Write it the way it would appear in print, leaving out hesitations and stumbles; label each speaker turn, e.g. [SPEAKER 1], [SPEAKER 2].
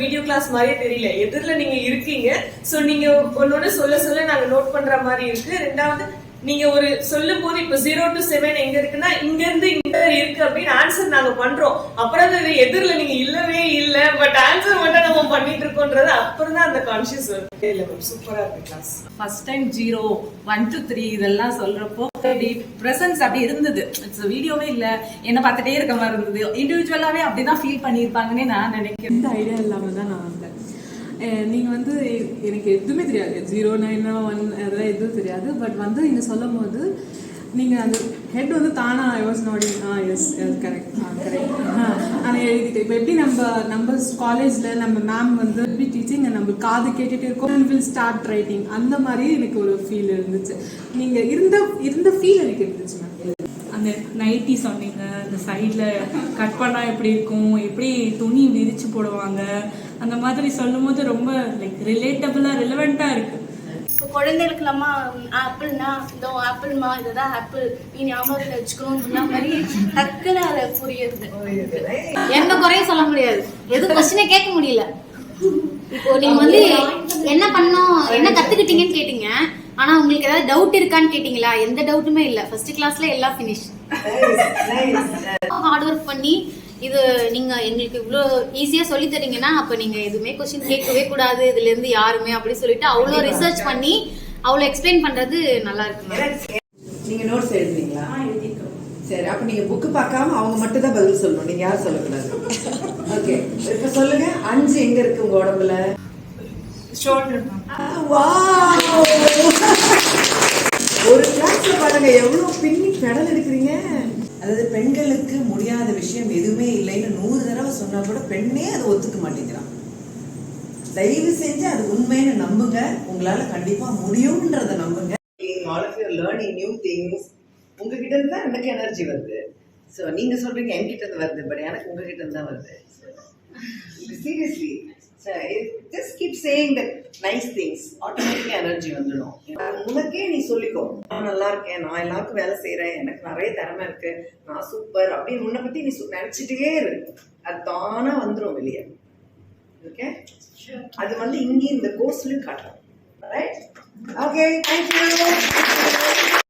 [SPEAKER 1] Video class மாதிரியே தெரியல. எதிரில நீங்க இருக்கீங்க. சோ நீங்க ஒன்னொன்னு சொல்ல நாங்க நோட் பண்ற மாதிரி இருக்கு. ரெண்டாவது நீங்க ஒரு சொல்லும் போது இப்ப 0 to 7 எங்க இருக்குன்னா இங்க இருந்து இங்க இருக்கு அப்படின்னு ஆன்சர் நாங்க பண்றோம். அப்புறம் எதிரில நீங்க இல்லவே இல்ல, பட் ஆன்சர் மட்டும் நம்ம பண்ணிட்டு இருக்கோன்றது அப்புறம் தான் அந்த கான்சியஸ் வருது. இல்ல மேம், சூப்பரா இருக்கு கிளாஸ்.
[SPEAKER 2] ஃபர்ஸ்ட் டைம் 0, 1 to 3 இதெல்லாம் சொல்றப்போ பிரசன்ஸ் அப்படி இருந்தது. வீடியோவே இல்ல, என்ன பார்த்துட்டே இருக்க மாதிரி இருந்தது. இண்டிவிஜுவலாவே அப்படிதான் ஃபீல் பண்ணியிருப்பாங்கன்னு நான் நினைக்கிறேன்.
[SPEAKER 3] இந்த ஐடியா இல்லாம தான் நான் வந்தேன். நீங்க வந்து எனக்கு எதுவுமே தெரியாது, 0, 9, 1 அதெல்லாம் எதுவும் தெரியாது. பட் வந்து நீங்க சொல்லும் போது நீங்க அந்த ஹெட் வந்து தானா I was nodding yes correct ஆனால் எழுதிட்டு இப்போ எப்படி நம்ம காலேஜ்ல நம்ம மேம் வந்து எப்படி டீச்சிங் நம்ம காது கேட்டுட்டு இருக்கோம், வில் ஸ்டார்ட் ரைட்டிங், அந்த மாதிரி எனக்கு ஒரு ஃபீல் இருந்துச்சு. நீங்க இருந்த ஃபீல் எனக்கு இருந்துச்சு மேம்.
[SPEAKER 4] அந்த நைட்டி சொன்னீங்க, அந்த சைடில் கட் பண்ணால் எப்படி இருக்கும், எப்படி துணி விரிச்சு போடுவாங்க, அந்த மாதிரி சொல்லும் போது ரொம்ப லைக் ரிலேட்டபிளாக ரிலவெண்ட்டாக இருக்குது.
[SPEAKER 5] இப்போ குழந்தைகளுக்குலாமா ஆப்பிள்னா இதோ ஆப்பிள்மா இதுதான் ஆப்பிள் நீ ஞாபகத்தில் வச்சுக்கணும்னு மாதிரி டக்குன்னு அதை புரியுது.
[SPEAKER 6] எந்த குறையும் சொல்ல முடியாது, எது கொஸ்டினே கேட்க முடியல. இப்போ நீங்க வந்து என்ன பண்ணோம் என்ன கத்துக்கிட்டீங்கன்னு கேட்டீங்க, ஆனா உங்களுக்கு ஏதாவது டவுட் இருக்கான்னு கேட்டீங்களா? எந்த டவுட்டுமே இல்ல. ஃபர்ஸ்ட் கிளாஸ்ல எல்லாம் ஃபினிஷ். ஹார்ட் ஒர்க் பண்ணி இது நீங்க எங்களுக்கு இவ்வளோ ஈஸியா சொல்லி தரீங்கன்னா அப்ப நீங்க எதுவுமே கொஸ்டின் கேட்கவே கூடாது இதுல இருந்து யாருமே அப்படி சொல்லிட்டு அவ்வளோ ரிசர்ச் பண்ணி அவ்வளோ எக்ஸ்பிளைன் பண்றது நல்லா இருக்கு.
[SPEAKER 7] நீங்க நோட்ஸ் எழுதுவீங்களா? சரி, அப்ப நீங்க புக்கு பார்க்காம அவங்க மட்டும் தான் பதில் சொல்லணும், நீங்க யாரும் சொல்லக்கூடாது. ஓகே, இப்ப சொல்லுங்க, 5 எங்க இருக்கு உங்க உடம்புல? ஒரு கிளாஸ்ல பாருங்க எவ்வளவு பின்னி பெடல் எடுக்கிறீங்க. அதாவது பெண்களுக்கு முடியாத விஷயம் எதுவுமே இல்லைன்னு 100 தடவை சொன்னா கூட பெண்ணே அதை ஒத்துக்க மாட்டேங்கிறான். தயவு செஞ்சு அது உண்மைன்னு நம்புங்க, உங்களால கண்டிப்பா முடியும்ன்றத நம்புங்க. All of you are learning new things. உங்ககிட்ட இருந்து தான் எனக்கு எனர்ஜி வருது. ஸோ நீங்க சொல்றீங்க என்கிட்ட இருந்து வருது, பட் எனக்கு உங்ககிட்ட இருந்து தான் வருது. Seriously, just keep saying that nice things, automatically energy வந்துடும். உனக்கே நீ சொல்லிக்கோ, நான் நல்லா இருக்கேன், நான் எல்லாருக்கும் வேலை செய்யறேன், எனக்கு நிறைய திறமை இருக்கு, நான் சூப்பர் அப்படின்னு உன்னை பத்தி நீ நினைச்சிட்டே இரு. அது தானா வந்துடும் வெளியே. ஓகே, அது வந்து இங்கே இந்த கோர்ஸ்லயும் காட்டலாம். ரைட்? Okay, thank you.